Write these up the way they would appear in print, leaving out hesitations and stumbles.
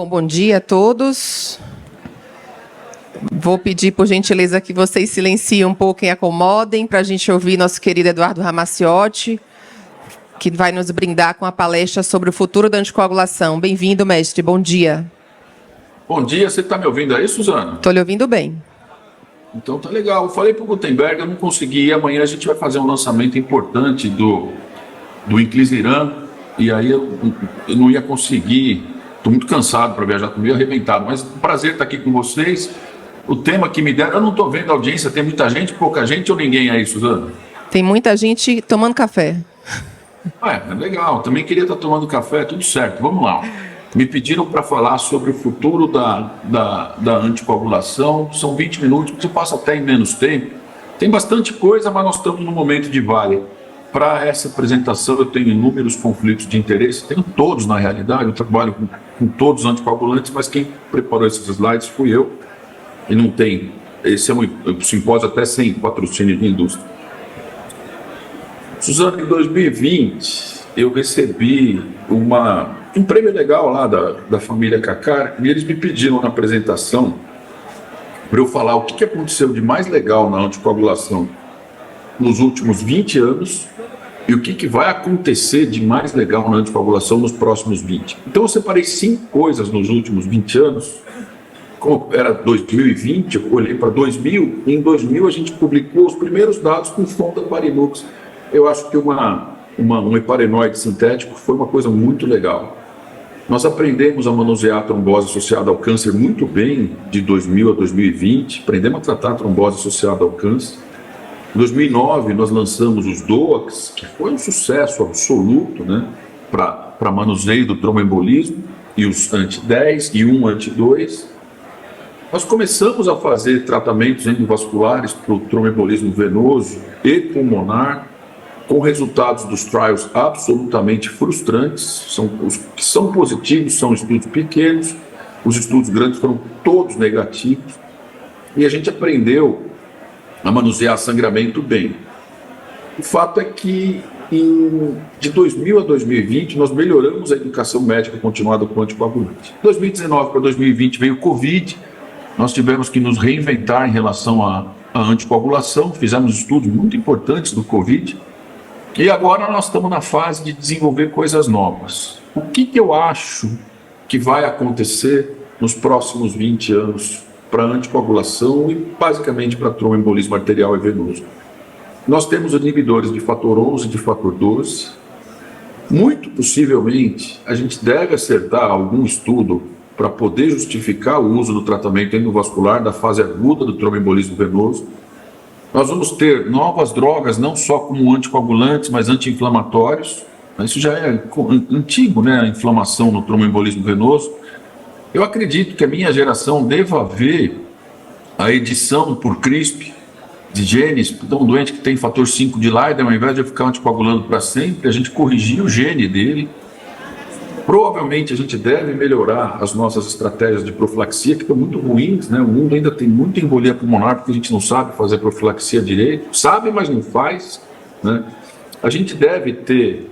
Bom dia a todos. Vou pedir, por gentileza, que vocês silenciem um pouco e acomodem para a gente ouvir nosso querido Eduardo Ramacciotti, que vai nos brindar com a palestra sobre o futuro da anticoagulação. Bem-vindo, mestre. Bom dia. Bom dia. Você está me ouvindo aí, Suzana? Estou lhe ouvindo bem. Então tá legal. Eu falei para o Gutenberg, eu não consegui ir. Amanhã a gente vai fazer um lançamento importante do Inclisiran, e aí eu não ia conseguir. Estou muito cansado para viajar, estou meio arrebentado, mas um prazer estar aqui com vocês. O tema que me deram, eu não estou vendo a audiência, tem muita gente, pouca gente ou ninguém aí, Suzana? Tem muita gente tomando café. É legal, também queria estar tomando café, tudo certo, vamos lá. Me pediram para falar sobre o futuro da anticoagulação, são 20 minutos, você passa até em menos tempo. Tem bastante coisa, mas nós estamos no momento de vale. Para essa apresentação eu tenho inúmeros conflitos de interesse, tenho todos na realidade, eu trabalho com todos os anticoagulantes, mas quem preparou esses slides fui eu, e não tem, esse é um simpósio até sem patrocínio de indústria. Suzana, em 2020 eu recebi um prêmio legal lá da família Kaká, e eles me pediram na apresentação para eu falar o que aconteceu de mais legal na anticoagulação nos últimos 20 anos e o que vai acontecer de mais legal na anticoagulação nos próximos 20. Então eu separei 5 coisas nos últimos 20 anos. Como era 2020, eu olhei para 2000, e em 2000 a gente publicou os primeiros dados com Fondaparinux. Eu acho que um heparinoide sintético foi uma coisa muito legal. Nós aprendemos a manusear a trombose associada ao câncer muito bem de 2000 a 2020, aprendemos a tratar a trombose associada ao câncer. Em 2009, nós lançamos os DOACs, que foi um sucesso absoluto, né, para manuseio do tromboembolismo, e os anti-10 e um anti-2. Nós começamos a fazer tratamentos endovasculares para o tromboembolismo venoso e pulmonar, com resultados dos trials absolutamente frustrantes. Os que são positivos são estudos pequenos, os estudos grandes foram todos negativos, e a gente aprendeu a manusear sangramento bem. O fato é que de 2000 a 2020 nós melhoramos a educação médica continuada com anticoagulante. De 2019 para 2020 veio o Covid, nós tivemos que nos reinventar em relação à anticoagulação, fizemos estudos muito importantes do Covid, e agora nós estamos na fase de desenvolver coisas novas. O que eu acho que vai acontecer nos próximos 20 anos para anticoagulação e basicamente para tromboembolismo arterial e venoso? Nós temos inibidores de fator 11 e de fator 12. Muito possivelmente a gente deve acertar algum estudo para poder justificar o uso do tratamento endovascular da fase aguda do tromboembolismo venoso. Nós vamos ter novas drogas, não só como anticoagulantes, mas anti-inflamatórios. Isso já é antigo, né? A inflamação no tromboembolismo venoso. Eu acredito que a minha geração deva ver a edição por CRISP de genes. Então, um doente que tem fator 5 de Leiden, ao invés de eu ficar anticoagulando para sempre, a gente corrigir o gene dele. Provavelmente a gente deve melhorar as nossas estratégias de profilaxia, que estão muito ruins, né? O mundo ainda tem muita embolia pulmonar, porque a gente não sabe fazer profilaxia direito. Sabe, mas não faz, né? A gente deve ter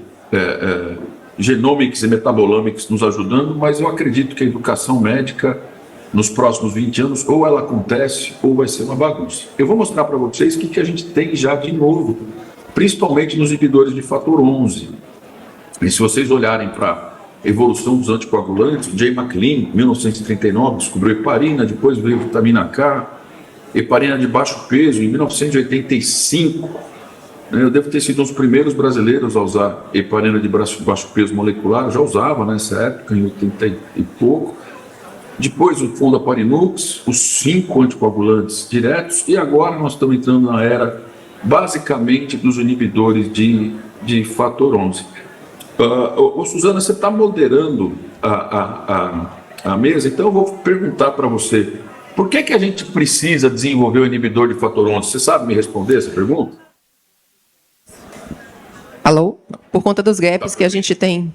genomics e metabolomics nos ajudando, mas eu acredito que a educação médica, nos próximos 20 anos, ou ela acontece, ou vai ser uma bagunça. Eu vou mostrar para vocês o que a gente tem já de novo, principalmente nos inibidores de fator 11. E se vocês olharem para evolução dos anticoagulantes, o Jay McLean, 1939, descobriu heparina, depois veio vitamina K, heparina de baixo peso, em 1985. Eu devo ter sido um dos primeiros brasileiros a usar heparina de baixo peso molecular, eu já usava nessa época, em 80 e pouco. Depois o Fondaparinux, os 5 anticoagulantes diretos, e agora nós estamos entrando na era, basicamente, dos inibidores de fator 11. Suzana, você está moderando a mesa, então eu vou perguntar para você, por que a gente precisa desenvolver o inibidor de fator 11? Você sabe me responder essa pergunta? Alô? Por conta dos gaps que a gente tem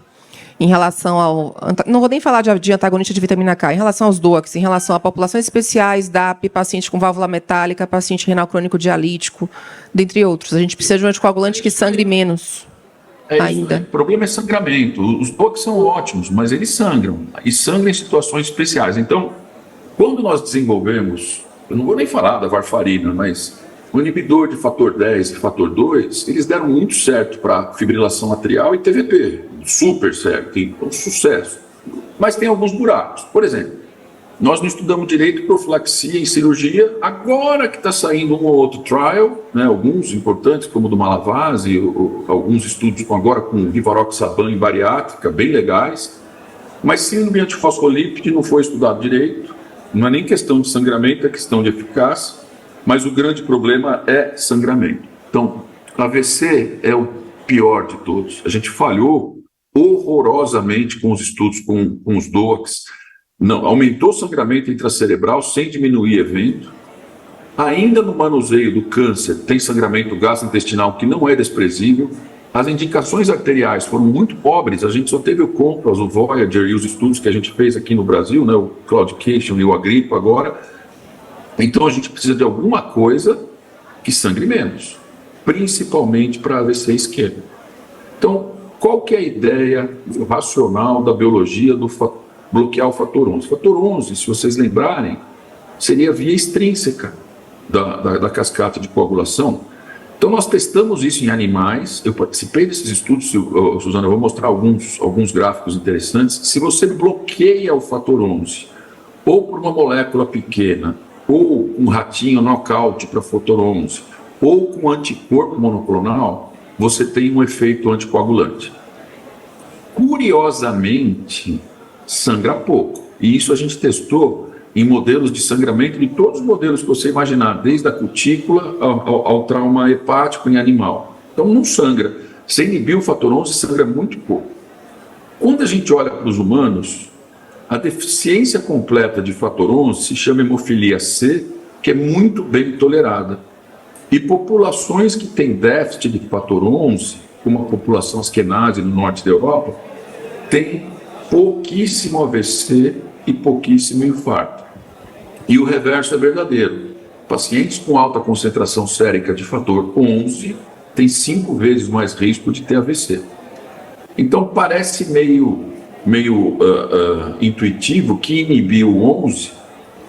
em relação ao... Não vou nem falar de antagonista de vitamina K, em relação aos DOACs, em relação a populações especiais, DAP, paciente com válvula metálica, paciente renal crônico dialítico, dentre outros. A gente precisa de um anticoagulante que sangre menos. ainda. O problema é sangramento. Os DOACs são ótimos, mas eles sangram. E sangram em situações especiais. Então, quando nós desenvolvemos, eu não vou nem falar da varfarina, mas o inibidor de fator 10 e fator 2, eles deram muito certo para fibrilação atrial e TVP. Super certo, um sucesso. Mas tem alguns buracos. Por exemplo, nós não estudamos direito profilaxia em cirurgia, agora que está saindo um ou outro trial, né, alguns importantes, como o do Malavase, alguns estudos agora com rivaroxaban em bariátrica, bem legais, mas síndrome antifosfolípide não foi estudado direito, não é nem questão de sangramento, é questão de eficácia, mas o grande problema é sangramento. Então, AVC é o pior de todos. A gente falhou horrorosamente com os estudos com os DOACs. Não, aumentou o sangramento intracerebral sem diminuir evento. Ainda no manuseio do câncer, tem sangramento gastrointestinal que não é desprezível. As indicações arteriais foram muito pobres, a gente só teve o COMPASS, o Voyager e os estudos que a gente fez aqui no Brasil, né, o Claudication e o Agripa agora. Então a gente precisa de alguma coisa que sangre menos, principalmente para AVC isquêmico. Então, qual que é a ideia racional da biologia do bloquear o fator 11? O fator 11, se vocês lembrarem, seria a via extrínseca da cascata de coagulação. Então, nós testamos isso em animais. Eu participei desses estudos, Suzana, eu vou mostrar alguns gráficos interessantes. Se você bloqueia o fator 11, ou por uma molécula pequena, ou um ratinho nocaute para fator 11, ou com anticorpo monoclonal, você tem um efeito anticoagulante. Curiosamente, sangra pouco. E isso a gente testou em modelos de sangramento de todos os modelos que você imaginar, desde a cutícula ao trauma hepático em animal. Então não sangra. Se inibir o fator 11, sangra muito pouco. Quando a gente olha para os humanos, a deficiência completa de fator 11 se chama hemofilia C, que é muito bem tolerada. E populações que têm déficit de fator 11, como a população askenazi no norte da Europa, tem pouquíssimo AVC e pouquíssimo infarto. E o reverso é verdadeiro. Pacientes com alta concentração sérica de fator 11 têm 5 vezes mais risco de ter AVC. Então parece meio intuitivo que inibir o 11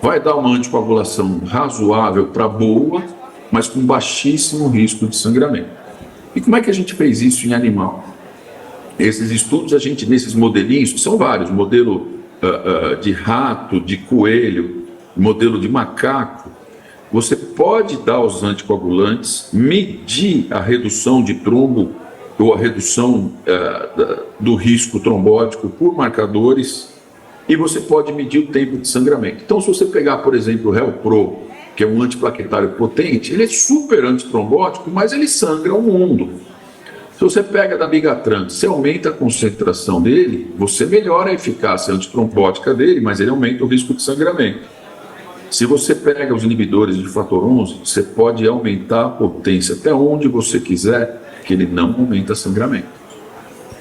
vai dar uma anticoagulação razoável para boa, mas com baixíssimo risco de sangramento. E como é que a gente fez isso em animal? Esses estudos, nesses modelinhos, que são vários, modelo de rato, de coelho, modelo de macaco, você pode dar os anticoagulantes, medir a redução de trombo ou a redução do risco trombótico por marcadores, e você pode medir o tempo de sangramento. Então, se você pegar, por exemplo, o Helpro, que é um antiplaquetário potente, ele é super antitrombótico, mas ele sangra o mundo. Se você pega da Bigatran, você aumenta a concentração dele, você melhora a eficácia antitrombótica dele, mas ele aumenta o risco de sangramento. Se você pega os inibidores de fator 11, você pode aumentar a potência até onde você quiser, que ele não aumenta sangramento.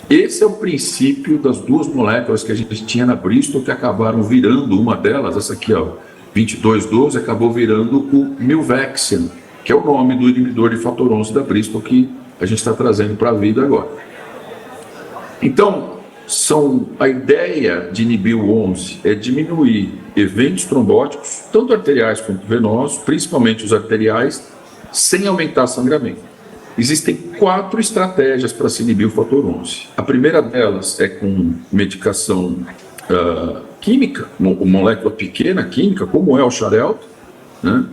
Esse é o princípio das duas moléculas que a gente tinha na Bristol, que acabaram virando, uma delas, essa aqui, ó, 2212, acabou virando o Milvexian, que é o nome do inibidor de fator 11 da Bristol, que a gente está trazendo para a vida agora. Então, a ideia de inibir o 11 é diminuir eventos trombóticos, tanto arteriais quanto venosos, principalmente os arteriais, sem aumentar sangramento. Existem 4 estratégias para se inibir o fator 11. A primeira delas é com medicação química, molécula pequena química, como é o Xarelto, né?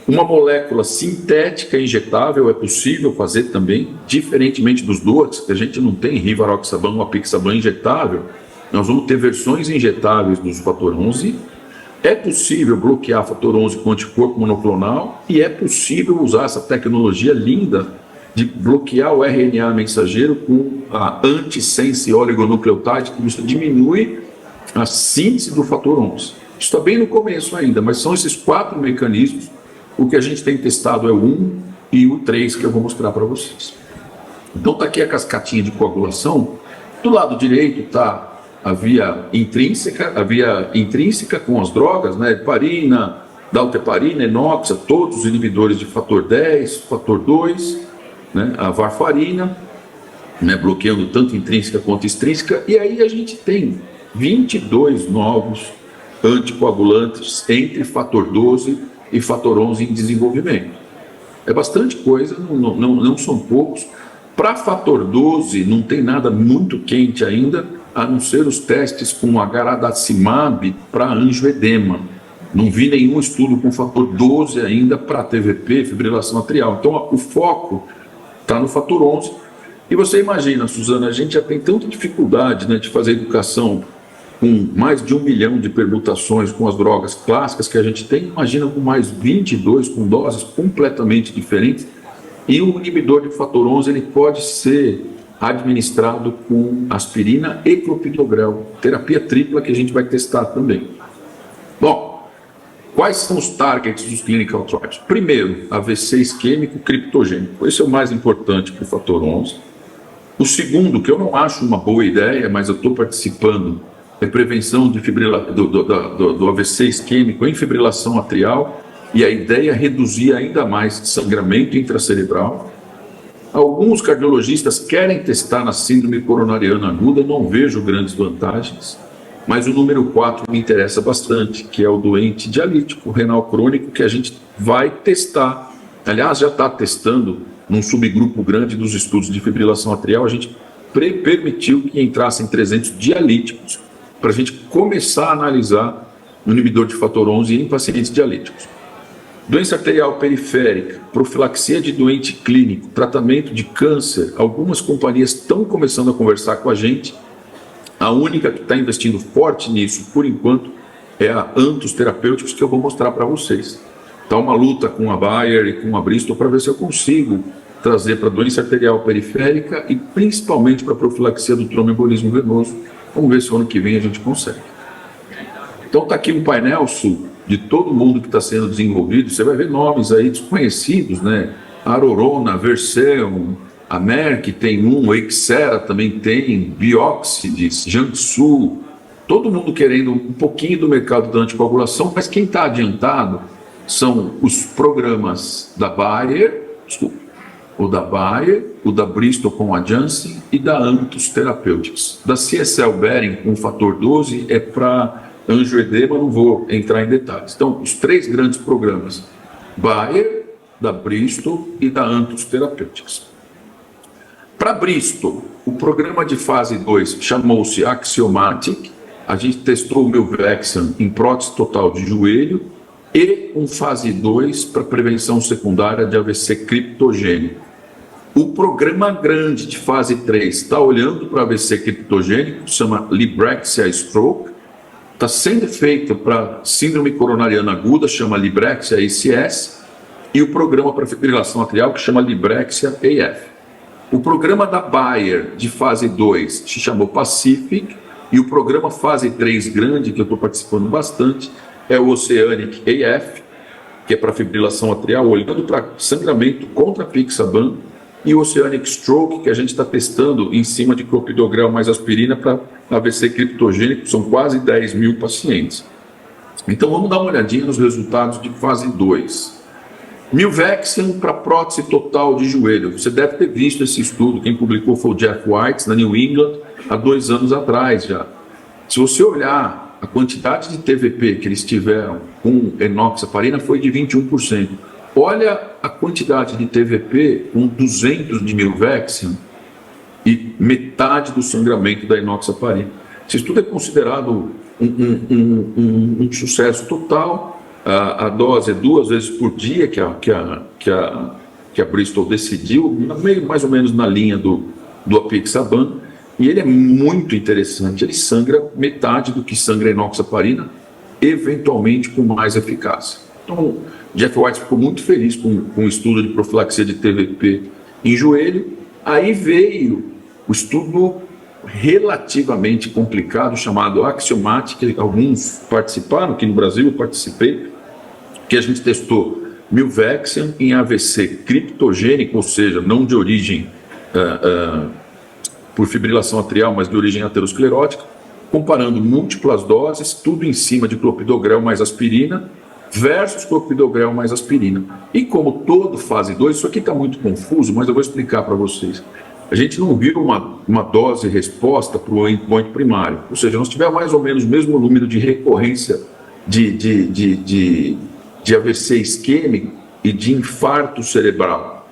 Uma molécula sintética injetável é possível fazer também, diferentemente dos DOACs, que a gente não tem rivaroxaban ou apixaban injetável, nós vamos ter versões injetáveis do fator 11. É possível bloquear fator 11 com anticorpo monoclonal e é possível usar essa tecnologia linda de bloquear o RNA mensageiro com a antisense oligonucleotide, que isso diminui a síntese do fator 11. Isso está bem no começo ainda, mas são esses 4 mecanismos. O que a gente tem testado é o 1 e o 3, que eu vou mostrar para vocês. Então está aqui a cascatinha de coagulação. Do lado direito está a via intrínseca com as drogas, né? Heparina, dalteparina, enoxa, todos os inibidores de fator 10, fator 2, né? A varfarina. né, bloqueando tanto intrínseca quanto extrínseca, e aí a gente tem 22 novos anticoagulantes entre fator 12 e fator 11 em desenvolvimento. É bastante coisa, não são poucos. Para fator 12, não tem nada muito quente ainda, a não ser os testes com garadacimab para angioedema. Não vi nenhum estudo com fator 12 ainda para TVP, fibrilação atrial. Então, o foco está no fator 11. E você imagina, Suzana, a gente já tem tanta dificuldade, né, de fazer educação com mais de 1 milhão de permutações com as drogas clássicas que a gente tem, imagina com mais 22, com doses completamente diferentes. E o inibidor de fator 11 ele pode ser administrado com aspirina e clopidogrel, terapia tripla que a gente vai testar também. Bom, quais são os targets dos clinical trials? Primeiro, AVC isquêmico criptogênico. Esse é o mais importante para o fator 11. O segundo, que eu não acho uma boa ideia, mas eu estou participando, é prevenção de do AVC isquêmico em fibrilação atrial, e a ideia é reduzir ainda mais sangramento intracerebral. Alguns cardiologistas querem testar na síndrome coronariana aguda, não vejo grandes vantagens, mas o número 4 me interessa bastante, que é o doente dialítico renal crônico, que a gente vai testar. Aliás, já está testando num subgrupo grande dos estudos de fibrilação atrial, a gente permitiu que entrassem 300 dialíticos para a gente começar a analisar o inibidor de fator 11 em pacientes dialíticos. Doença arterial periférica, profilaxia de doente clínico, tratamento de câncer, algumas companhias estão começando a conversar com a gente. A única que está investindo forte nisso, por enquanto, é a Antus Therapeutics, que eu vou mostrar para vocês. Está uma luta com a Bayer e com a Bristol para ver se eu consigo trazer para doença arterial periférica e principalmente para profilaxia do tromboembolismo venoso. Vamos ver se o ano que vem a gente consegue. Então está aqui um painel de todo mundo que está sendo desenvolvido. Você vai ver nomes aí desconhecidos, né? Arorona, Verseum, a Merck tem um, o Exera também tem, Bioxides, Jiangsu, todo mundo querendo um pouquinho do mercado da anticoagulação, mas quem está adiantado são os programas da Bayer, o da Bristol com a Janssen e da Antus Therapeutics. Da CSL Behring com o fator 12 é para angioedema, não vou entrar em detalhes. Então, os 3 grandes programas, Bayer, da Bristol e da Antus Therapeutics. Para Bristol, o programa de fase 2 chamou-se Axiomatic, a gente testou o Milvexian em prótese total de joelho e um fase 2 para prevenção secundária de AVC criptogênico. O programa grande de fase 3 está olhando para AVC criptogênico, chama Librexia Stroke, está sendo feito para síndrome coronariana aguda, chama Librexia ACS, e o programa para fibrilação atrial, que chama Librexia AF. O programa da Bayer de fase 2 se chamou Pacific, e o programa fase 3 grande, que eu estou participando bastante, é o Oceanic AF, que é para fibrilação atrial, olhando para sangramento contra Pixaban, e o Oceanic Stroke, que a gente está testando em cima de clopidogrel mais aspirina para AVC criptogênico, são quase 10 mil pacientes. Então vamos dar uma olhadinha nos resultados de fase 2. Milvexian para prótese total de joelho. Você deve ter visto esse estudo, quem publicou foi o Jeff White, na New England, há 2 anos atrás já. Se você olhar a quantidade de TVP que eles tiveram com enoxaparina foi de 21%. Olha a quantidade de TVP com 200 de Milvexian e metade do sangramento da enoxaparina. Esse estudo é considerado um sucesso total. A dose é 2 vezes por dia que a Bristol decidiu, mais ou menos na linha do apixaban, e ele é muito interessante. Ele sangra metade do que sangra a enoxaparina, eventualmente com mais eficácia. Então, Jeff White ficou muito feliz com o estudo de profilaxia de TVP em joelho. Aí veio o estudo relativamente complicado chamado Axiomatic, que alguns participaram, aqui no Brasil eu participei, que a gente testou Milvexian em AVC criptogênico, ou seja, não de origem por fibrilação atrial, mas de origem aterosclerótica, comparando múltiplas doses, tudo em cima de clopidogrel mais aspirina, versus clopidogrel mais aspirina. E como todo fase 2, isso aqui está muito confuso, mas eu vou explicar para vocês. a gente não viu uma dose resposta para o endpoint primário. Ou seja, nós tivemos mais ou menos o mesmo número de recorrência de AVC isquêmico e de infarto cerebral.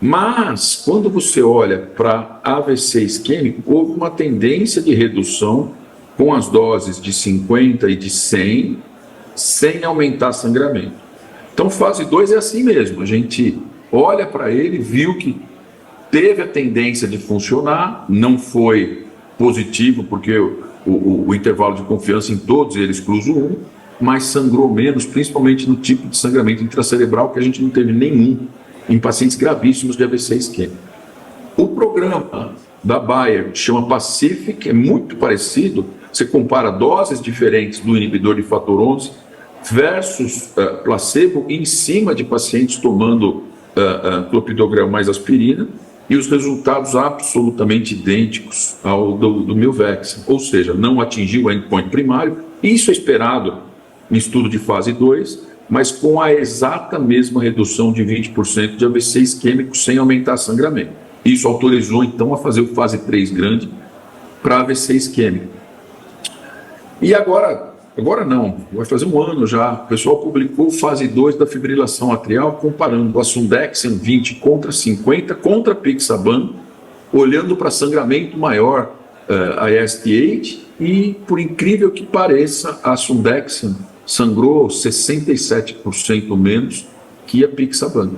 Mas, quando você olha para AVC isquêmico, houve uma tendência de redução com as doses de 50 e de 100, sem aumentar sangramento. Então, fase 2 é assim mesmo. A gente olha para ele, viu que teve a tendência de funcionar, não foi positivo, porque o intervalo de confiança em todos eles excluso 1, mas sangrou menos, principalmente no tipo de sangramento intracerebral, que a gente não teve nenhum em pacientes gravíssimos de AVC isquêmico. O programa da Bayer, que chama Pacific, é muito parecido. Você compara doses diferentes do inibidor de fator 11 versus placebo em cima de pacientes tomando clopidogrel mais aspirina, e os resultados absolutamente idênticos ao do Milvexian, ou seja, não atingiu o endpoint primário. Isso é esperado em estudo de fase 2, mas com a exata mesma redução de 20% de AVC isquêmico sem aumentar sangramento. Isso autorizou, então, a fazer o fase 3 grande para AVC isquêmico. E agora não, vai fazer um ano já, o pessoal publicou fase 2 da fibrilação atrial, comparando a Sundexian 20 contra 50, contra Pixaban, olhando para sangramento maior, a ST8, e, por incrível que pareça, a Sundexian sangrou 67% menos que a Pixaban.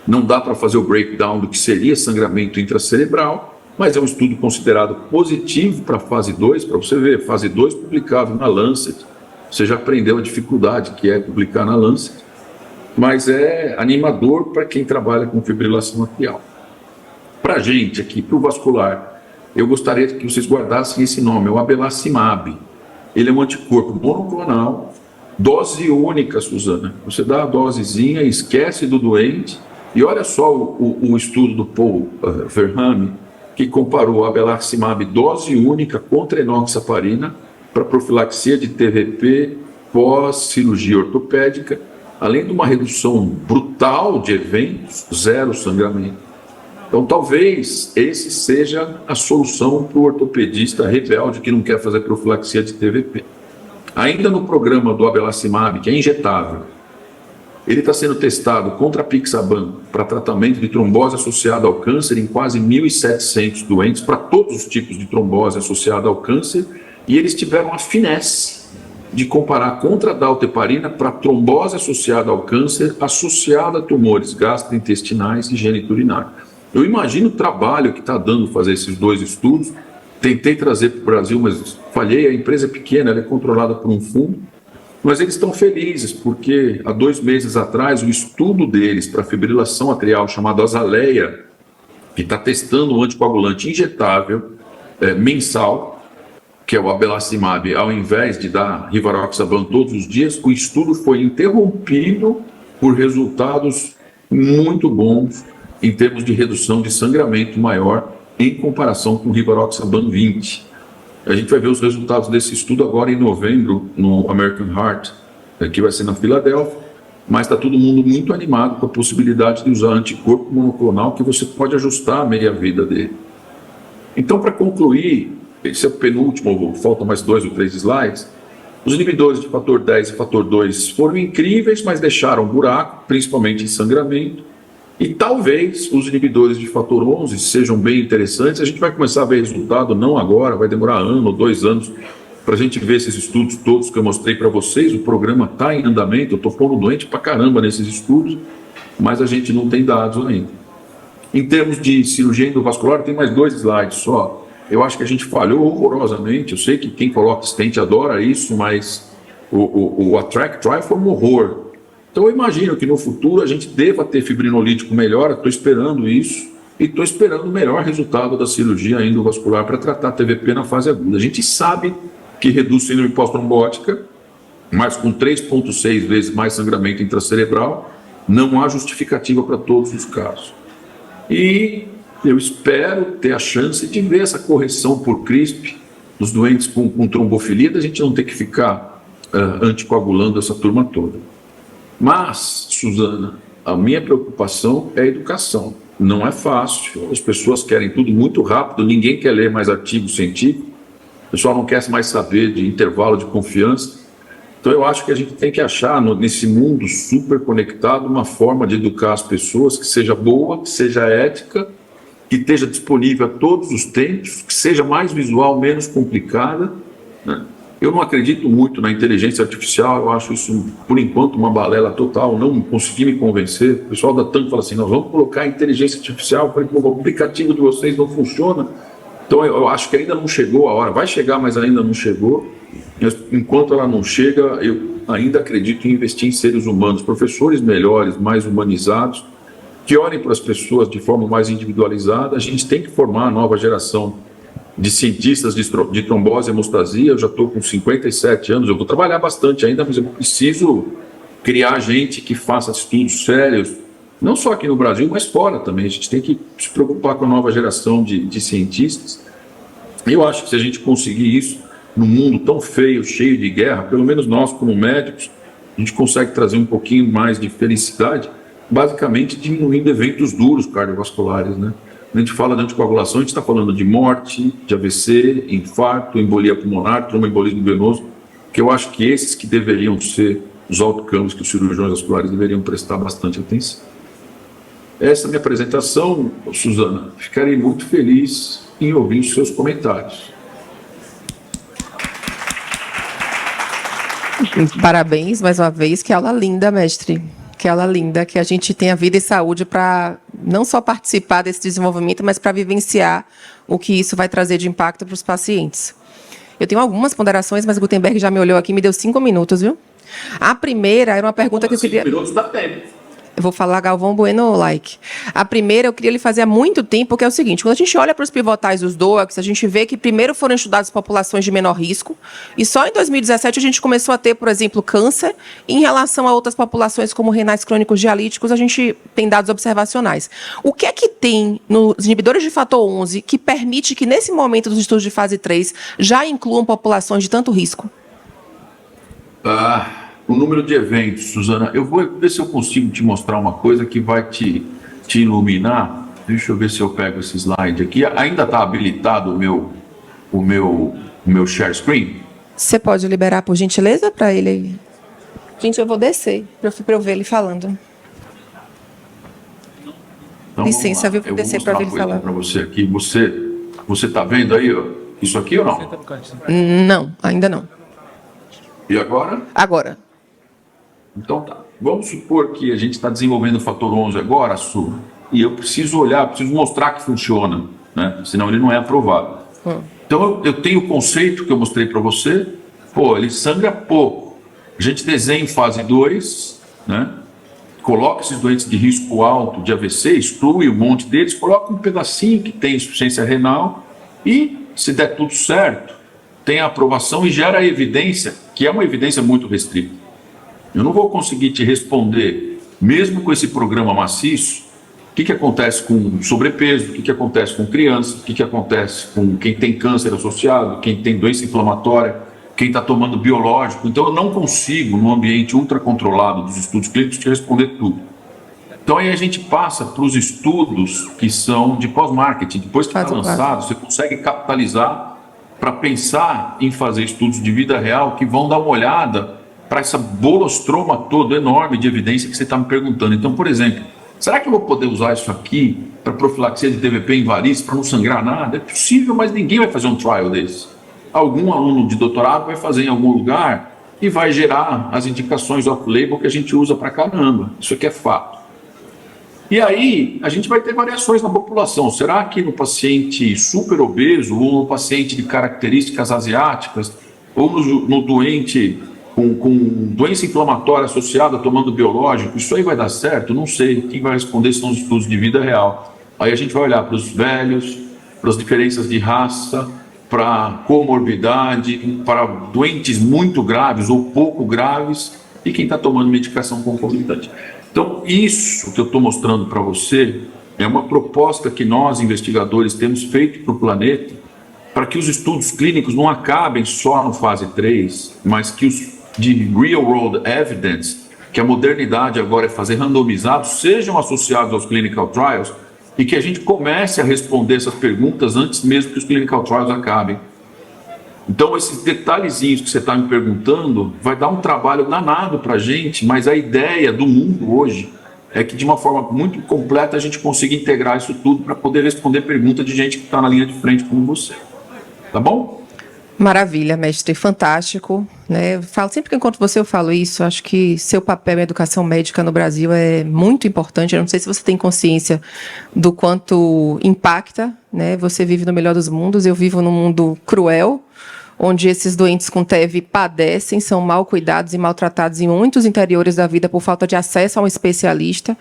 Não dá para fazer o breakdown do que seria sangramento intracerebral, mas é um estudo considerado positivo para a fase 2, para você ver, fase 2 publicado na Lancet. Você já aprendeu a dificuldade que é publicar na Lancet, mas é animador para quem trabalha com fibrilação atrial. Para a gente aqui, para o vascular, eu gostaria que vocês guardassem esse nome, é o Abelacimab. Ele é um anticorpo monoclonal, dose única, Suzana. Você dá a dosezinha, esquece do doente, e olha só o estudo do Paul Verhame, que comparou o Abelacimab dose única contra enoxaparina para profilaxia de TVP pós-cirurgia ortopédica, além de uma redução brutal de eventos, 0 sangramento. Então, talvez esse seja a solução para o ortopedista rebelde que não quer fazer profilaxia de TVP. Ainda no programa do Abelacimab, que é injetável, ele está sendo testado contra a Pixaban para tratamento de trombose associada ao câncer em quase 1.700 doentes, para todos os tipos de trombose associada ao câncer, e eles tiveram a finesse de comparar contra a dalteparina para trombose associada ao câncer, associada a tumores gastrointestinais e geniturinários. Eu imagino o trabalho que está dando fazer esses dois estudos. Tentei trazer para o Brasil, mas falhei. A empresa é pequena, ela é controlada por um fundo, mas eles estão felizes porque há 2 meses atrás o estudo deles para fibrilação atrial, chamado Azaleia, que está testando um anticoagulante injetável mensal, que é o Abelacimab, ao invés de dar Rivaroxaban todos os dias, o estudo foi interrompido por resultados muito bons em termos de redução de sangramento maior em comparação com o Rivaroxaban 20. A gente vai ver os resultados desse estudo agora em novembro no American Heart, que vai ser na Filadélfia, mas está todo mundo muito animado com a possibilidade de usar anticorpo monoclonal, que você pode ajustar a meia-vida dele. Então, para concluir, esse é o penúltimo, faltam mais 2 ou 3 slides. Os inibidores de fator 10 e fator 2 foram incríveis, mas deixaram buraco, principalmente em sangramento. E talvez os inibidores de fator 11 sejam bem interessantes. A gente vai começar a ver resultado, não agora, vai demorar 1 ou 2 anos para a gente ver esses estudos todos que eu mostrei para vocês. O programa está em andamento, eu estou pondo doente para caramba nesses estudos, mas a gente não tem dados ainda. Em termos de cirurgia endovascular, tem mais 2 slides só. Eu acho que a gente falhou horrorosamente. Eu sei que quem coloca stent adora isso, mas o ATTRACT Trial foi um horror. Então eu imagino que no futuro a gente deva ter fibrinolítico melhor, estou esperando isso, e estou esperando o melhor resultado da cirurgia endovascular para tratar TVP na fase aguda. A gente sabe que reduz síndrome pós-trombótica, mas com 3,6 vezes mais sangramento intracerebral, não há justificativa para todos os casos. E eu espero ter a chance de ver essa correção por CRISP dos doentes com trombofilia, a gente não ter que ficar anticoagulando essa turma toda. Mas, Suzana, a minha preocupação é a educação. não é fácil, as pessoas querem tudo muito rápido, ninguém quer ler mais artigo científico, o pessoal não quer mais saber de intervalo de confiança. Então eu acho que a gente tem que achar nesse mundo super conectado uma forma de educar as pessoas que seja boa, que seja ética, que esteja disponível a todos os tempos, que seja mais visual, menos complicada, né? Eu não acredito muito na inteligência artificial, eu acho isso, por enquanto, uma balela total, não consegui me convencer. O pessoal da TAM fala assim, nós vamos colocar inteligência artificial, eu falei, o aplicativo de vocês não funciona. Então eu acho que ainda não chegou a hora, vai chegar, mas ainda não chegou. Enquanto ela não chega, eu ainda acredito em investir em seres humanos, professores melhores, mais humanizados, que olhem para as pessoas de forma mais individualizada. A gente tem que formar a nova geração de cientistas de trombose e hemostasia. Eu já estou com 57 anos, eu vou trabalhar bastante ainda, mas eu preciso criar gente que faça estudos sérios, não só aqui no Brasil, mas fora também. A gente tem que se preocupar com a nova geração de cientistas. Eu acho que se a gente conseguir isso, num mundo tão feio, cheio de guerra, pelo menos nós, como médicos, a gente consegue trazer um pouquinho mais de felicidade, basicamente diminuindo eventos duros cardiovasculares, né? Quando a gente fala de anticoagulação, a gente está falando de morte, de AVC, infarto, embolia pulmonar, tromboembolismo venoso, que eu acho que esses que deveriam ser os outcomes que os cirurgiões vasculares deveriam prestar bastante atenção. Essa é a minha apresentação, Suzana. Ficarei muito feliz em ouvir os seus comentários. Parabéns mais uma vez, que aula linda, mestre. Que aula linda, que a gente tenha vida e saúde para não só participar desse desenvolvimento, mas para vivenciar o que isso vai trazer de impacto para os pacientes. Eu tenho algumas ponderações, mas o Gutenberg já me olhou aqui e me deu 5 minutos, viu? A primeira era uma pergunta que eu queria... 5 minutos dá tempo. Eu vou falar Galvão Bueno like. A primeira eu queria lhe fazer há muito tempo, que é o seguinte, quando a gente olha para os pivotais dos DOACs, a gente vê que primeiro foram estudadas populações de menor risco, e só em 2017 a gente começou a ter, por exemplo, câncer. Em relação a outras populações, como renais crônicos dialíticos, a gente tem dados observacionais. O que é que tem nos inibidores de fator 11 que permite que, nesse momento dos estudos de fase 3, já incluam populações de tanto risco? O número de eventos, Suzana, eu vou ver se eu consigo te mostrar uma coisa que vai te iluminar. Deixa eu ver se eu pego esse slide aqui. Ainda está habilitado o meu share screen? Você pode liberar, por gentileza, para ele? Gente, eu vou descer para eu ver ele falando. Então, licença, viu, para descer para ver ele falar. Para você aqui. Você está vendo aí ó, isso aqui ou não? Não, ainda não. E agora? Agora. Então tá. Vamos supor que a gente está desenvolvendo o fator 11 agora, Su, e eu preciso olhar, preciso mostrar que funciona, né? Senão ele não é aprovado. Então eu tenho o conceito que eu mostrei para você, ele sangra pouco. A gente desenha em fase 2, né? Coloca esses doentes de risco alto de AVC, exclui um monte deles, coloca um pedacinho que tem insuficiência renal e, se der tudo certo, tem a aprovação e gera a evidência, que é uma evidência muito restrita. Eu não vou conseguir te responder, mesmo com esse programa maciço, o que acontece com sobrepeso, o que acontece com criança, o que acontece com quem tem câncer associado, quem tem doença inflamatória, quem está tomando biológico. Então, eu não consigo, num ambiente ultracontrolado dos estudos clínicos, te responder tudo. Então, aí a gente passa para os estudos que são de pós-marketing. Depois que está lançado, você consegue capitalizar para pensar em fazer estudos de vida real que vão dar uma olhada para essa bolostroma toda enorme de evidência que você está me perguntando. Então, por exemplo, será que eu vou poder usar isso aqui para profilaxia de TVP em varizes, para não sangrar nada? É possível, mas ninguém vai fazer um trial desse. Algum aluno de doutorado vai fazer em algum lugar e vai gerar as indicações off-label que a gente usa para caramba. Isso aqui é fato. E aí, a gente vai ter variações na população. Será que no paciente super obeso, ou no paciente de características asiáticas, ou no doente com doença inflamatória associada tomando biológico, isso aí vai dar certo? Não sei. Quem vai responder são os estudos de vida real. Aí a gente vai olhar para os velhos, para as diferenças de raça, para comorbidade, para doentes muito graves ou pouco graves e quem está tomando medicação concomitante. Então, isso que eu estou mostrando para você é uma proposta que nós, investigadores, temos feito para o planeta para que os estudos clínicos não acabem só no fase 3, mas que os de real-world evidence, que a modernidade agora é fazer randomizados, sejam associados aos clinical trials e que a gente comece a responder essas perguntas antes mesmo que os clinical trials acabem. Então, esses detalhezinhos que você está me perguntando vai dar um trabalho danado para a gente, mas a ideia do mundo hoje é que, de uma forma muito completa, a gente consiga integrar isso tudo para poder responder perguntas de gente que está na linha de frente como você. Tá bom? Maravilha, mestre, fantástico, né? Eu falo, sempre que eu encontro você, eu falo isso. Acho que seu papel em educação médica no Brasil é muito importante. Eu não sei se você tem consciência do quanto impacta, né? Você vive no melhor dos mundos, eu vivo num mundo cruel, onde esses doentes com TEV padecem, são mal cuidados e maltratados em muitos interiores da vida por falta de acesso a um especialista.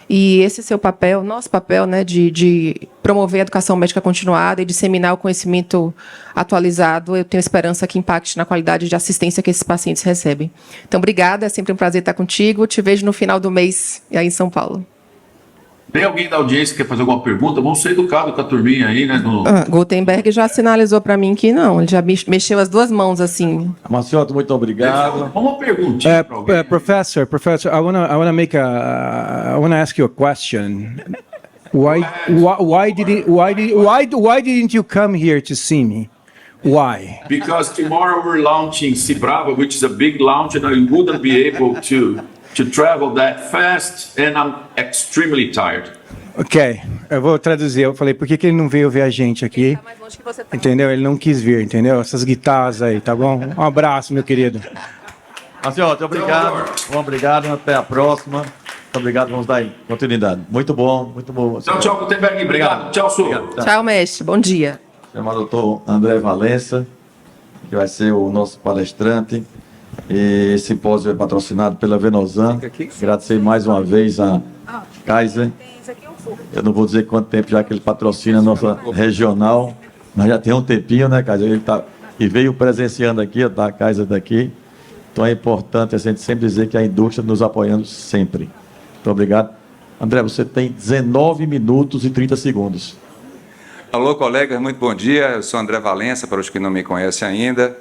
E esse seu papel, nosso papel, né, de promover a educação médica continuada e disseminar o conhecimento atualizado, eu tenho esperança que impacte na qualidade de assistência que esses pacientes recebem. Então, obrigada, é sempre um prazer estar contigo. Te vejo no final do mês aí em São Paulo. Tem alguém da audiência que quer fazer alguma pergunta? Vamos ser educados com a turminha aí, né? Gutenberg já sinalizou para mim que não, ele já mexeu as duas mãos assim. Macioto, muito obrigado. Uma perguntinha para alguém. Professor, I wanna ask you a question. Why didn't you come here to see me? Why? Because tomorrow we're launching Cibrava, which is a big launch, and I wouldn't be able to travel that fast, and I'm extremely tired. Ok, eu vou traduzir. Eu falei, por que ele não veio ver a gente aqui? Entendeu? Ele não quis vir, entendeu? Essas guitarras aí, tá bom? Um abraço, meu querido. Macioto, obrigado. Obrigado, até a próxima. Muito obrigado, vamos dar continuidade. Muito bom, muito bom. Tchau, Gutenberg. Obrigado. Tchau, Su. Tchau, mestre. Bom dia. Chama o doutor André Valença, que vai ser o nosso palestrante. E esse simpósio é patrocinado pela Venosan. Agradecer mais uma vez a Kaiser. Eu não vou dizer quanto tempo já que ele patrocina a nossa regional, mas já tem um tempinho, né, Kaiser? Ele e veio presenciando aqui, tá, a Kaiser daqui. Então é importante a gente sempre dizer que a indústria nos apoiando sempre. Muito obrigado. André, você tem 19 minutos e 30 segundos. Alô, colegas, muito bom dia. Eu sou André Valença, para os que não me conhecem ainda.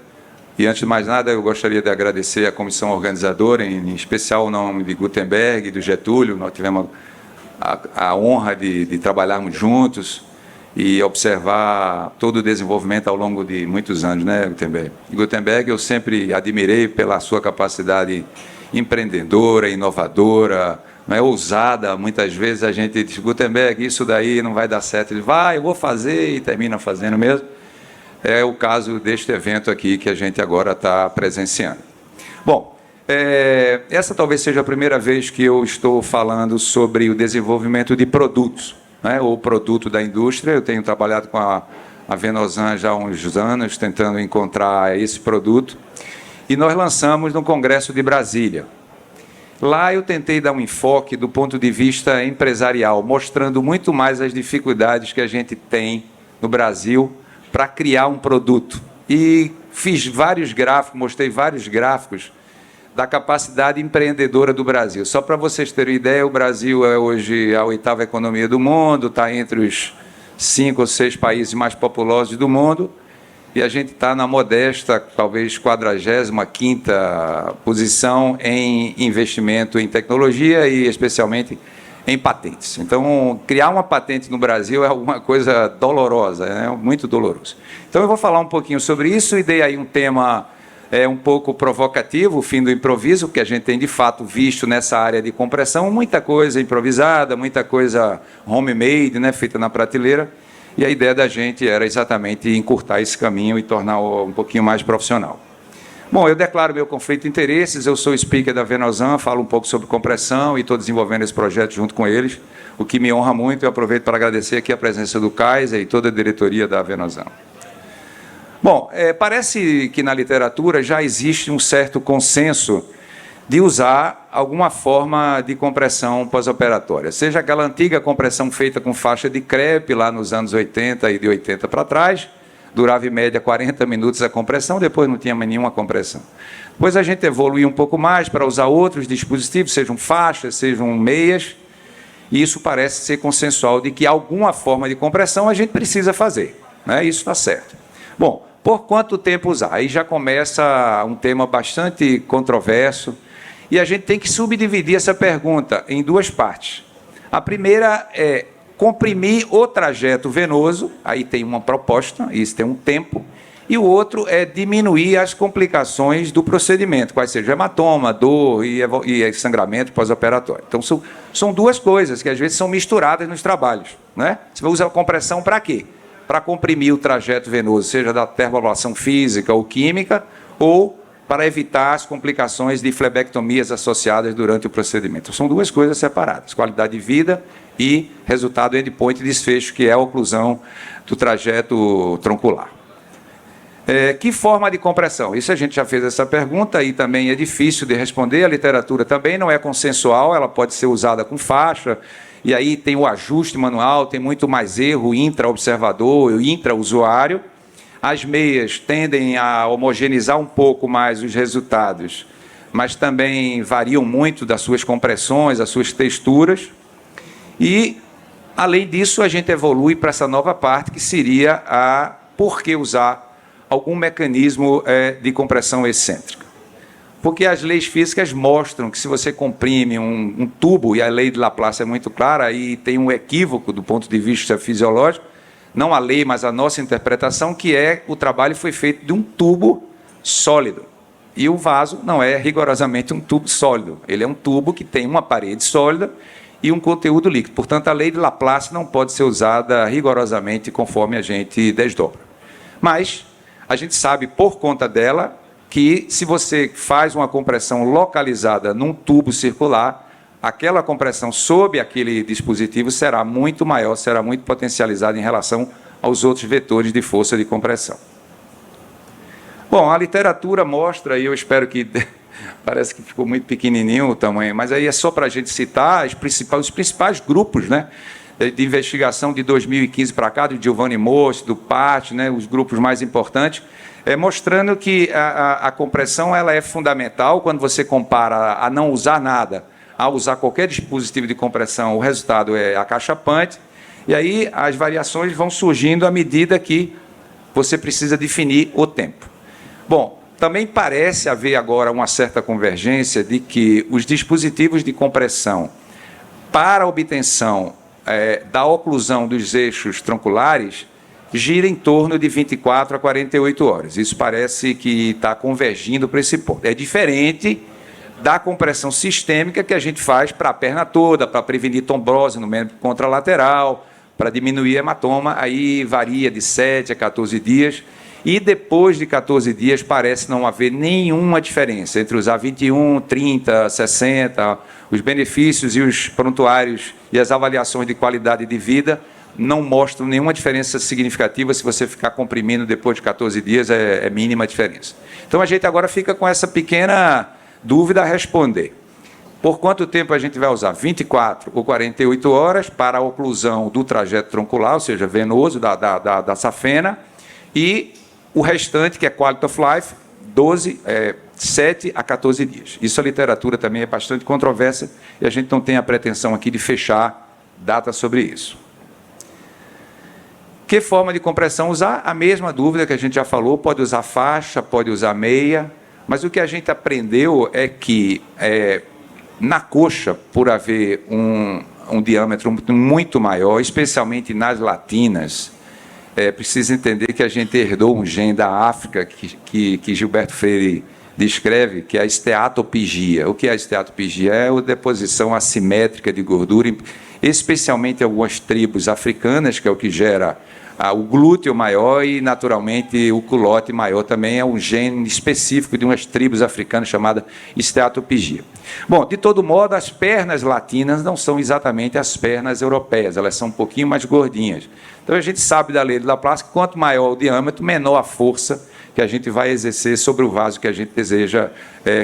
E, antes de mais nada, eu gostaria de agradecer à comissão organizadora, em especial o nome de Gutenberg e do Getúlio. Nós tivemos a honra de trabalharmos juntos e observar todo o desenvolvimento ao longo de muitos anos, né, Gutenberg? Gutenberg eu sempre admirei pela sua capacidade empreendedora, inovadora, não é, ousada. Muitas vezes a gente diz, Gutenberg, isso daí não vai dar certo. Ele vai, eu vou fazer, e termina fazendo mesmo. É o caso deste evento aqui que a gente agora está presenciando. Bom, essa talvez seja a primeira vez que eu estou falando sobre o desenvolvimento de produtos, né, ou produto da indústria. Eu tenho trabalhado com a Venosan já há uns anos, tentando encontrar esse produto. E nós lançamos no Congresso de Brasília. Lá eu tentei dar um enfoque do ponto de vista empresarial, mostrando muito mais as dificuldades que a gente tem no Brasil para criar um produto. E fiz vários gráficos, mostrei vários gráficos da capacidade empreendedora do Brasil. Só para vocês terem ideia, o Brasil é hoje a 8ª economia do mundo, está entre os 5 ou 6 países mais populosos do mundo, e a gente está na modesta, talvez 45ª posição em investimento em tecnologia e especialmente em patentes. Então, criar uma patente no Brasil é alguma coisa dolorosa, né? Muito doloroso. Então, eu vou falar um pouquinho sobre isso e dei aí um tema um pouco provocativo, o fim do improviso, que a gente tem, de fato, visto nessa área de compressão, muita coisa improvisada, muita coisa homemade, né, feita na prateleira, e a ideia da gente era exatamente encurtar esse caminho e tornar um pouquinho mais profissional. Bom, eu declaro meu conflito de interesses, eu sou speaker da Venosan, falo um pouco sobre compressão e estou desenvolvendo esse projeto junto com eles, o que me honra muito. Eu aproveito para agradecer aqui a presença do Kaiser e toda a diretoria da Venosan. Bom, parece que na literatura já existe um certo consenso de usar alguma forma de compressão pós-operatória, seja aquela antiga compressão feita com faixa de crepe lá nos anos 80 e de 80 para trás, durava em média 40 minutos a compressão, depois não tinha mais nenhuma compressão. Depois a gente evoluiu um pouco mais para usar outros dispositivos, sejam faixas, sejam meias, e isso parece ser consensual de que alguma forma de compressão a gente precisa fazer, né? Isso está certo. Bom, por quanto tempo usar? Aí já começa um tema bastante controverso, e a gente tem que subdividir essa pergunta em duas partes. A primeira é comprimir o trajeto venoso, aí tem uma proposta, isso tem um tempo, e o outro é diminuir as complicações do procedimento, quais sejam hematoma, dor e sangramento pós-operatório. Então, são duas coisas que às vezes são misturadas nos trabalhos, né? Você usa a compressão para quê? Para comprimir o trajeto venoso, seja da termoablação física ou química, ou para evitar as complicações de flebectomias associadas durante o procedimento. São duas coisas separadas, qualidade de vida e resultado endpoint desfecho, que é a oclusão do trajeto troncular. Que forma de compressão? Isso a gente já fez essa pergunta e também é difícil de responder, a literatura também não é consensual, ela pode ser usada com faixa, e aí tem o ajuste manual, tem muito mais erro intra-observador e intra-usuário. As meias tendem a homogeneizar um pouco mais os resultados, mas também variam muito das suas compressões, das suas texturas. E, além disso, a gente evolui para essa nova parte, que seria a por que usar algum mecanismo de compressão excêntrica. Porque as leis físicas mostram que se você comprime um tubo, e a lei de Laplace é muito clara, e tem um equívoco do ponto de vista fisiológico, não a lei, mas a nossa interpretação, que o trabalho foi feito de um tubo sólido. E o vaso não é rigorosamente um tubo sólido, ele é um tubo que tem uma parede sólida e um conteúdo líquido. Portanto, a lei de Laplace não pode ser usada rigorosamente conforme a gente desdobra. Mas a gente sabe, por conta dela, que se você faz uma compressão localizada num tubo circular, aquela compressão sob aquele dispositivo será muito maior, será muito potencializada em relação aos outros vetores de força de compressão. Bom, a literatura mostra, e eu espero que... Parece que ficou muito pequenininho o tamanho, mas aí é só para a gente citar os principais grupos, né, de investigação de 2015 para cá, do Giovanni Mossi, do PAT, né, os grupos mais importantes, mostrando que a compressão ela é fundamental quando você compara a não usar nada, a usar qualquer dispositivo de compressão, o resultado é acachapante, e aí as variações vão surgindo à medida que você precisa definir o tempo. Bom, também parece haver agora uma certa convergência de que os dispositivos de compressão para a obtenção da oclusão dos eixos tronculares gira em torno de 24 a 48 horas. Isso parece que está convergindo para esse ponto. É diferente da compressão sistêmica que a gente faz para a perna toda, para prevenir trombose no membro contralateral, para diminuir hematoma, aí varia de 7 a 14 dias, e depois de 14 dias parece não haver nenhuma diferença entre usar 21, 30, 60, os benefícios e os prontuários e as avaliações de qualidade de vida não mostram nenhuma diferença significativa. Se você ficar comprimindo depois de 14 dias, é mínima a diferença. Então, a gente agora fica com essa pequena dúvida a responder. Por quanto tempo a gente vai usar? 24 ou 48 horas para a oclusão do trajeto troncular, ou seja, venoso da safena, e o restante, que é quality of life, 7 a 14 dias. Isso a literatura também é bastante controversa e a gente não tem a pretensão aqui de fechar data sobre isso. Que forma de compressão usar? A mesma dúvida que a gente já falou, pode usar faixa, pode usar meia, mas o que a gente aprendeu é que na coxa, por haver um diâmetro muito maior, especialmente nas latinas, precisa entender que a gente herdou um gene da África que Gilberto Freire descreve, que é a esteatopigia. O que é a esteatopigia? É a deposição assimétrica de gordura, especialmente em algumas tribos africanas, que é o que gera o glúteo maior e, naturalmente, o culote maior também é um gene específico de umas tribos africanas chamada esteatopigia. Bom, de todo modo, as pernas latinas não são exatamente as pernas europeias, elas são um pouquinho mais gordinhas. Então, a gente sabe da lei de Laplace que quanto maior o diâmetro, menor a força que a gente vai exercer sobre o vaso que a gente deseja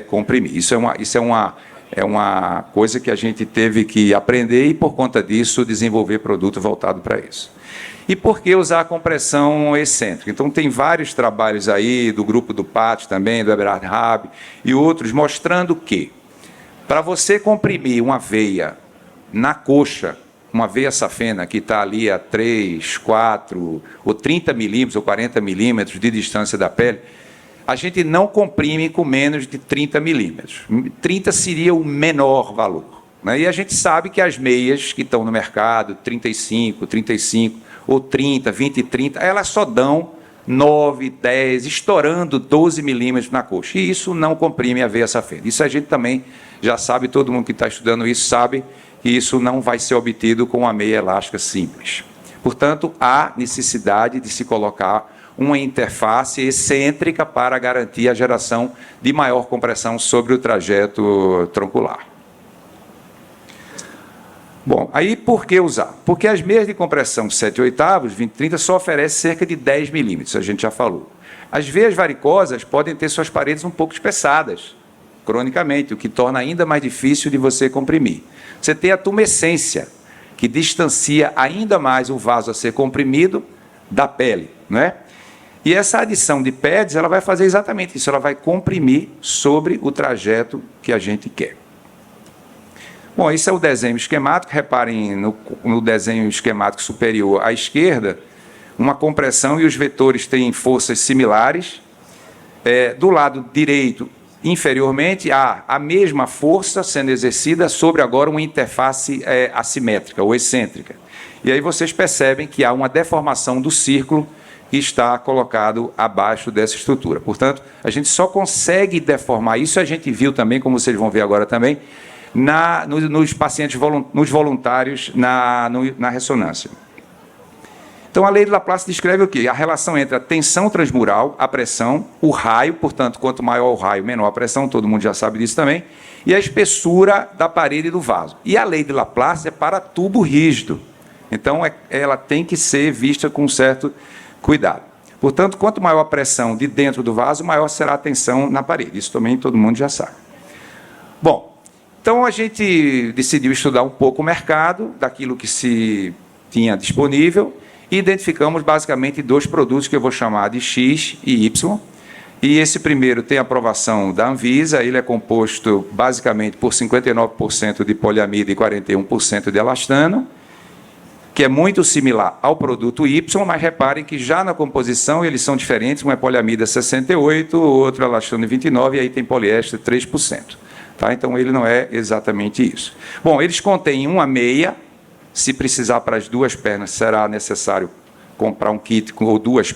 comprimir. Isso é uma coisa que a gente teve que aprender e, por conta disso, desenvolver produto voltado para isso. E por que usar a compressão excêntrica? Então, tem vários trabalhos aí, do grupo do PAT também, do Eberhard Raab, e outros, mostrando que, para você comprimir uma veia na coxa, uma veia safena que está ali a 3, 4, ou 30 milímetros, ou 40 milímetros de distância da pele, a gente não comprime com menos de 30 milímetros. 30 seria o menor valor. né? E a gente sabe que as meias que estão no mercado, 35, 35, ou 30, 20 e 30, elas só dão 9, 10, estourando 12 milímetros na coxa. E isso não comprime a veia safena. Isso a gente também já sabe, todo mundo que está estudando isso sabe que isso não vai ser obtido com uma meia elástica simples. Portanto, há necessidade de se colocar uma interface excêntrica para garantir a geração de maior compressão sobre o trajeto troncular. Bom, aí por que usar? Porque as meias de compressão 7/8, 20/30 só oferecem cerca de 10 milímetros, a gente já falou. As veias varicosas podem ter suas paredes um pouco espessadas, cronicamente, o que torna ainda mais difícil de você comprimir. Você tem a tumescência, que distancia ainda mais o vaso a ser comprimido da pele, não é? E essa adição de pads, ela vai fazer exatamente isso, ela vai comprimir sobre o trajeto que a gente quer. Bom, esse é o desenho esquemático. Reparem no desenho esquemático superior à esquerda, uma compressão e os vetores têm forças similares. Do lado direito, inferiormente, há a mesma força sendo exercida sobre agora uma interface assimétrica ou excêntrica. E aí vocês percebem que há uma deformação do círculo que está colocado abaixo dessa estrutura. Portanto, a gente só consegue deformar isso, a gente viu também, como vocês vão ver agora também, nos pacientes, nos voluntários, na ressonância. Então, a lei de Laplace descreve o quê? A relação entre a tensão transmural, a pressão, o raio, portanto, quanto maior o raio, menor a pressão, todo mundo já sabe disso também, e a espessura da parede do vaso. E a lei de Laplace é para tubo rígido. Então, ela tem que ser vista com um certo cuidado. Portanto, quanto maior a pressão de dentro do vaso, maior será a tensão na parede. Isso também todo mundo já sabe. Bom, então a gente decidiu estudar um pouco o mercado, daquilo que se tinha disponível, e identificamos basicamente dois produtos que eu vou chamar de X e Y. E esse primeiro tem aprovação da Anvisa, ele é composto basicamente por 59% de poliamida e 41% de elastano, que é muito similar ao produto Y, mas reparem que já na composição eles são diferentes, um é poliamida 68%, o outro é elastano 29%, e aí tem poliéster 3%. Tá? Então, ele não é exatamente isso. Bom, eles contêm uma meia, se precisar para as duas pernas, será necessário comprar um kit ou duas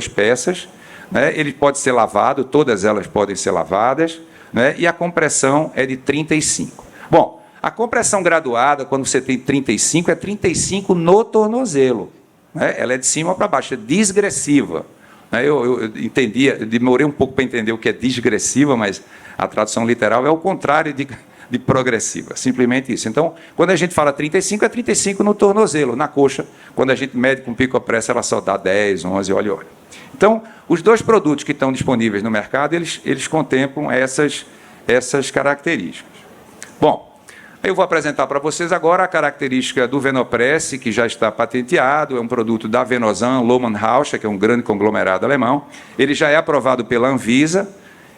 peças, né? Ele pode ser lavado, todas elas podem ser lavadas, né? E a compressão é de 35. Bom, a compressão graduada, quando você tem 35, é 35 no tornozelo, né? Ela é de cima para baixo, é digressiva. Eu demorei um pouco para entender o que é digressiva, mas a tradução literal é o contrário de progressiva, simplesmente isso. Então, quando a gente fala 35, é 35 no tornozelo, na coxa. Quando a gente mede com pico-pressa, ela só dá 10, 11, olha. Então, os dois produtos que estão disponíveis no mercado, eles contemplam essas características. Bom, eu vou apresentar para vocês agora a característica do Venopress, que já está patenteado, é um produto da Venosan, Lohmann Rauscher, que é um grande conglomerado alemão. Ele já é aprovado pela Anvisa,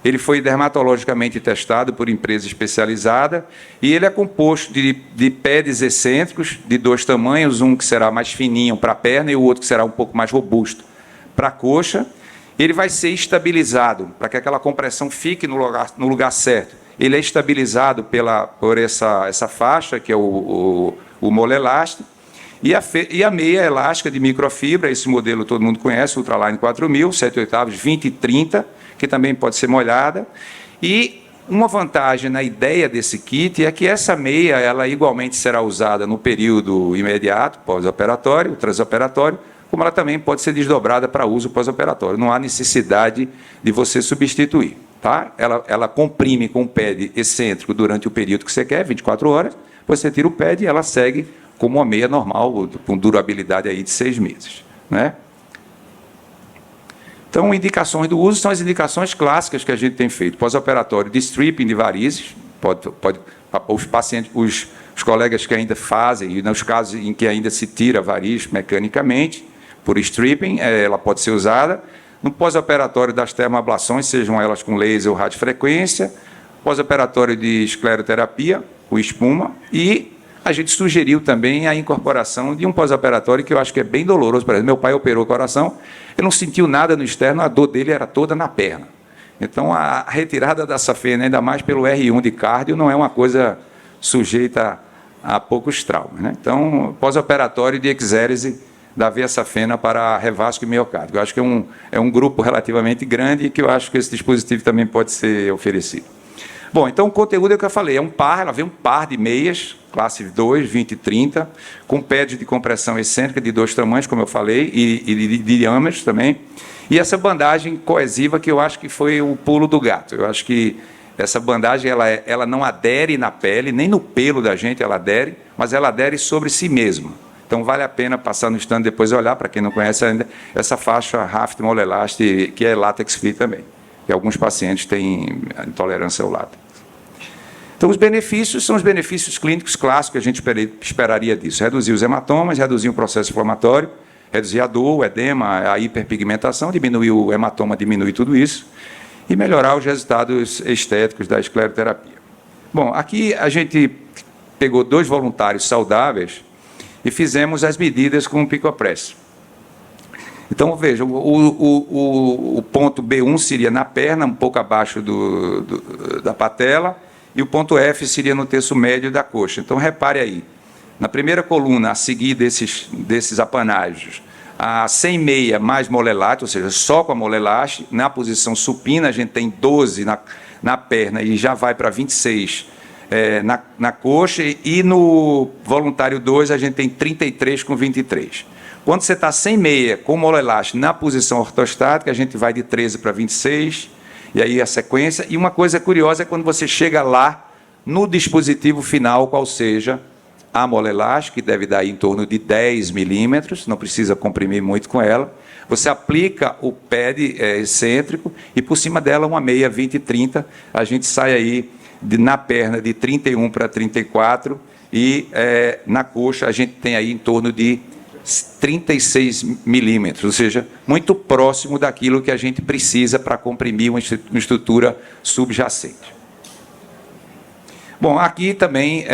ele foi dermatologicamente testado por empresa especializada, e ele é composto de pads excêntricos de dois tamanhos, um que será mais fininho para a perna e o outro que será um pouco mais robusto para a coxa. Ele vai ser estabilizado, para que aquela compressão fique no lugar certo. Ele é estabilizado por essa faixa, que é o molelástico, e a meia elástica de microfibra, esse modelo todo mundo conhece, Ultraline 4000, 7/8, 20 e 30, que também pode ser molhada. E uma vantagem na ideia desse kit é que essa meia, ela igualmente será usada no período imediato, pós-operatório, transoperatório, como ela também pode ser desdobrada para uso pós-operatório. Não há necessidade de você substituir. Tá? Ela comprime com o pad excêntrico durante o período que você quer, 24 horas, você tira o pad e ela segue como uma meia normal, com durabilidade aí de 6 meses. Né? Então, indicações do uso são as indicações clássicas que a gente tem feito. Pós-operatório de stripping de varizes, os pacientes, os colegas que ainda fazem, e nos casos em que ainda se tira variz mecanicamente, por stripping, ela pode ser usada. No pós-operatório das termoablações, sejam elas com laser ou radiofrequência, pós-operatório de escleroterapia, com espuma, e a gente sugeriu também a incorporação de um pós-operatório que eu acho que é bem doloroso. Por exemplo, meu pai operou o coração, ele não sentiu nada no externo, a dor dele era toda na perna. Então, a retirada da safena, ainda mais pelo R1 de cardio, não é uma coisa sujeita a poucos traumas, né? Então, pós-operatório de exérese da veia safena para revasco e miocárdio. Eu acho que é um grupo relativamente grande e que eu acho que esse dispositivo também pode ser oferecido. Bom, então o conteúdo é o que eu falei, é um par, ela vem um par de meias, classe 2, 20 e 30, com pad de compressão excêntrica de 2 tamanhos, como eu falei, e de diâmetros também. E essa bandagem coesiva que eu acho que foi o pulo do gato. Eu acho que essa bandagem ela não adere na pele, nem no pelo da gente ela adere, mas ela adere sobre si mesma. Então vale a pena passar no stand depois e olhar, para quem não conhece ainda, essa faixa Raft Molelast, que é látex free também. E alguns pacientes têm intolerância ao látex. Então, os benefícios são os benefícios clínicos clássicos que a gente esperaria disso. Reduzir os hematomas, reduzir o processo inflamatório, reduzir a dor, o edema, a hiperpigmentação, diminuir o hematoma, diminuir tudo isso, e melhorar os resultados estéticos da escleroterapia. Bom, aqui a gente pegou 2 voluntários saudáveis e fizemos as medidas com o Picopress. Então, vejam, o ponto B1 seria na perna, um pouco abaixo da patela, e o ponto F seria no terço médio da coxa. Então, repare aí, na primeira coluna, a seguir desses apanágios, a 100 meia mais molelate, ou seja, só com a molelate, na posição supina a gente tem 12 na perna e já vai para 26 na coxa, e no voluntário 2 a gente tem 33 com 23. Quando você está sem meia com molelate na posição ortostática, a gente vai de 13 para 26, e aí a sequência. E uma coisa curiosa é quando você chega lá no dispositivo final, qual seja a molelast, que deve dar em torno de 10 milímetros, não precisa comprimir muito com ela. Você aplica o pad excêntrico e por cima dela uma meia 20 e 30. A gente sai aí na perna de 31 para 34 e na coxa a gente tem aí em torno de 36 milímetros, ou seja, muito próximo daquilo que a gente precisa para comprimir uma estrutura subjacente. Bom, aqui também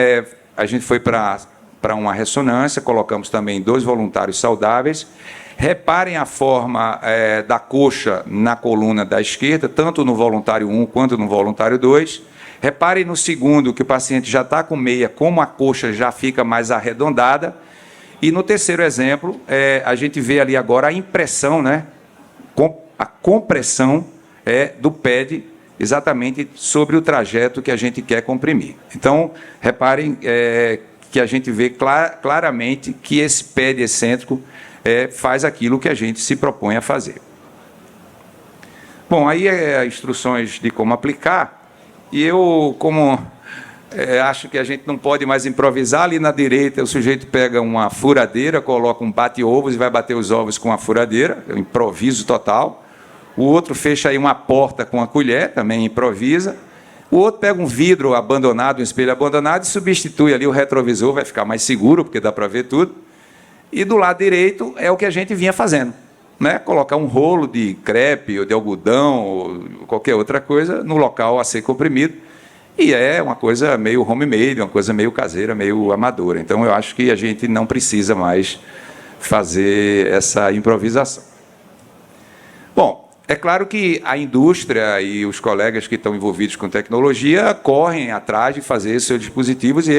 a gente foi para uma ressonância, colocamos também 2 voluntários saudáveis. Reparem a forma da coxa na coluna da esquerda, tanto no voluntário 1 quanto no voluntário 2. Reparem no segundo que o paciente já está com meia, como a coxa já fica mais arredondada. E no terceiro exemplo, a gente vê ali agora a impressão, né, a compressão do pad exatamente sobre o trajeto que a gente quer comprimir. Então, reparem que a gente vê claramente que esse pad excêntrico faz aquilo que a gente se propõe a fazer. Bom, aí instruções de como aplicar, e eu, como... acho que a gente não pode mais improvisar. Ali na direita, o sujeito pega uma furadeira, coloca um bate-ovos e vai bater os ovos com a furadeira, improviso total. O outro fecha aí uma porta com a colher, também improvisa. O outro pega um vidro abandonado, um espelho abandonado, e substitui ali o retrovisor, vai ficar mais seguro, porque dá para ver tudo. E do lado direito é o que a gente vinha fazendo, né? Colocar um rolo de crepe, ou de algodão, ou qualquer outra coisa, no local a ser comprimido. E é uma coisa meio homemade, uma coisa meio caseira, meio amadora. Então, eu acho que a gente não precisa mais fazer essa improvisação. Bom, é claro que a indústria e os colegas que estão envolvidos com tecnologia correm atrás de fazer seus dispositivos, e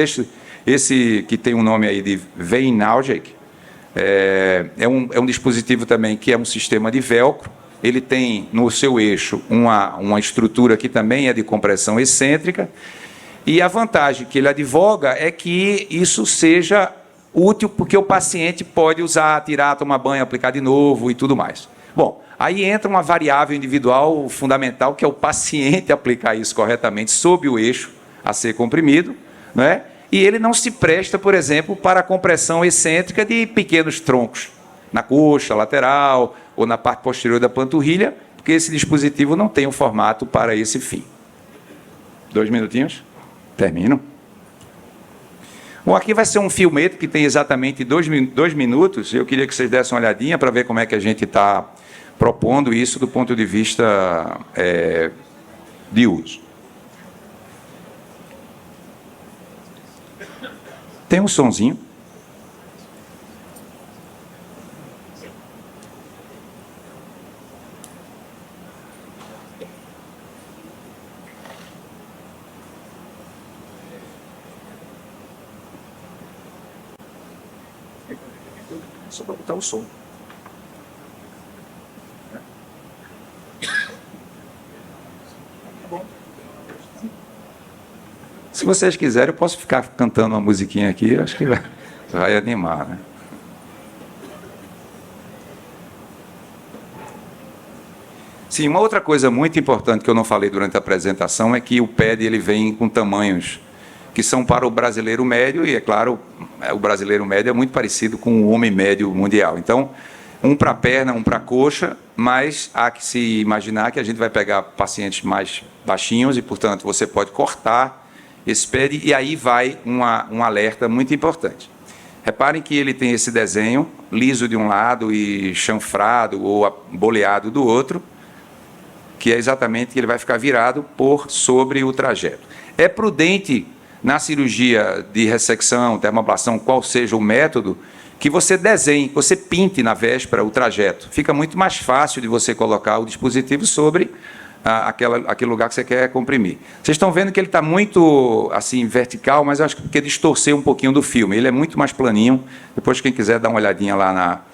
esse que tem um nome aí de Veinalgic, é um dispositivo também que é um sistema de velcro. Ele tem no seu eixo uma estrutura que também é de compressão excêntrica, e a vantagem que ele advoga é que isso seja útil, porque o paciente pode usar, tirar, tomar banho, aplicar de novo e tudo mais. Bom, aí entra uma variável individual fundamental, que é o paciente aplicar isso corretamente sob o eixo a ser comprimido, né? E ele não se presta, por exemplo, para a compressão excêntrica de pequenos troncos, na coxa lateral ou na parte posterior da panturrilha, porque esse dispositivo não tem um formato para esse fim. 2 minutinhos? Termino. Bom, aqui vai ser um filmete que tem exatamente 2 minutos. Eu queria que vocês dessem uma olhadinha para ver como é que a gente está propondo isso do ponto de vista de uso. Tem um sonzinho. Só para botar o som. Se vocês quiserem, eu posso ficar cantando uma musiquinha aqui, acho que vai animar, né? Sim, uma outra coisa muito importante que eu não falei durante a apresentação é que o PED ele vem com tamanhos que são para o brasileiro médio, e é claro, o brasileiro médio é muito parecido com o homem médio mundial. Então, um para perna, um para coxa, mas há que se imaginar que a gente vai pegar pacientes mais baixinhos e, portanto, você pode cortar esse PED, e aí vai um alerta muito importante. Reparem que ele tem esse desenho liso de um lado e chanfrado ou boleado do outro, que é exatamente que ele vai ficar virado por sobre o trajeto. É prudente, na cirurgia de ressecção, termoablação, qual seja o método, que você desenhe, que você pinte na véspera o trajeto. Fica muito mais fácil de você colocar o dispositivo sobre aquele lugar que você quer comprimir. Vocês estão vendo que ele está muito assim vertical, mas eu acho que porque distorceu um pouquinho do filme. Ele é muito mais planinho. Depois, quem quiser dar uma olhadinha lá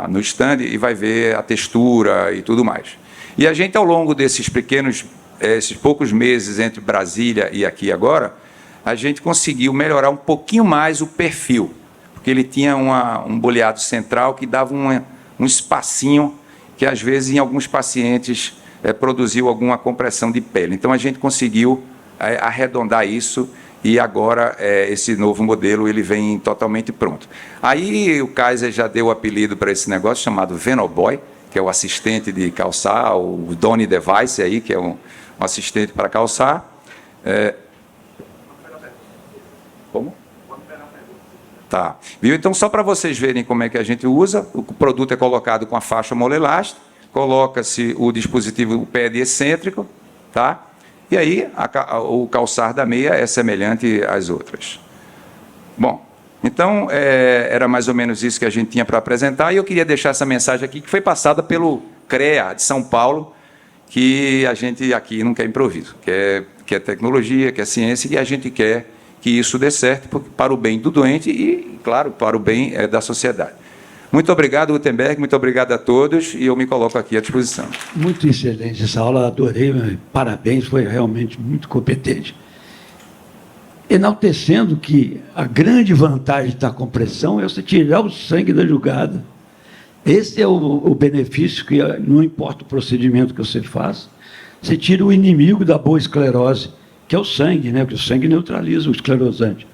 no stand e vai ver a textura e tudo mais. E a gente, ao longo desses esses poucos meses entre Brasília e aqui agora, a gente conseguiu melhorar um pouquinho mais o perfil, porque ele tinha um boleado central que dava um espacinho que, às vezes, em alguns pacientes, produziu alguma compressão de pele. Então, a gente conseguiu arredondar isso e agora esse novo modelo ele vem totalmente pronto. Aí o Kaiser já deu o apelido para esse negócio chamado Venoboy, que é o assistente de calçar, o Donny Device aí, que é um assistente para calçar. Como? Tá. Viu? Então, só para vocês verem como é que a gente usa, o produto é colocado com a faixa monoelástica, coloca-se o dispositivo, o PED excêntrico, tá? E aí o calçar da meia é semelhante às outras. Bom, então era mais ou menos isso que a gente tinha para apresentar, e eu queria deixar essa mensagem aqui, que foi passada pelo CREA de São Paulo, que a gente aqui não quer improviso, quer tecnologia, quer ciência, e a gente quer que isso dê certo para o bem do doente e, claro, para o bem da sociedade. Muito obrigado, Gutenberg, muito obrigado a todos, e eu me coloco aqui à disposição. Muito excelente essa aula, adorei, parabéns, foi realmente muito competente. Enaltecendo que a grande vantagem da compressão é você tirar o sangue da jugada. Esse é o benefício, que não importa o procedimento que você faz, você tira o inimigo da boa esclerose, que é o sangue, né? Porque o sangue neutraliza o esclerosante.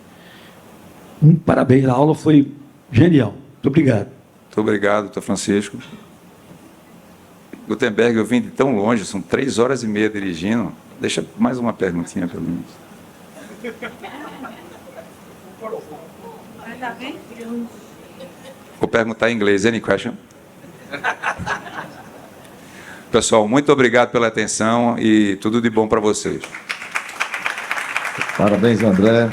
Parabéns, a aula foi genial. Muito obrigado. Muito obrigado, doutor Francisco. Gutenberg, eu vim de tão longe, são 3 horas e meia dirigindo. Deixa mais uma perguntinha para mim. Vou perguntar em inglês. Any question? Pessoal, muito obrigado pela atenção e tudo de bom para vocês. Parabéns, André.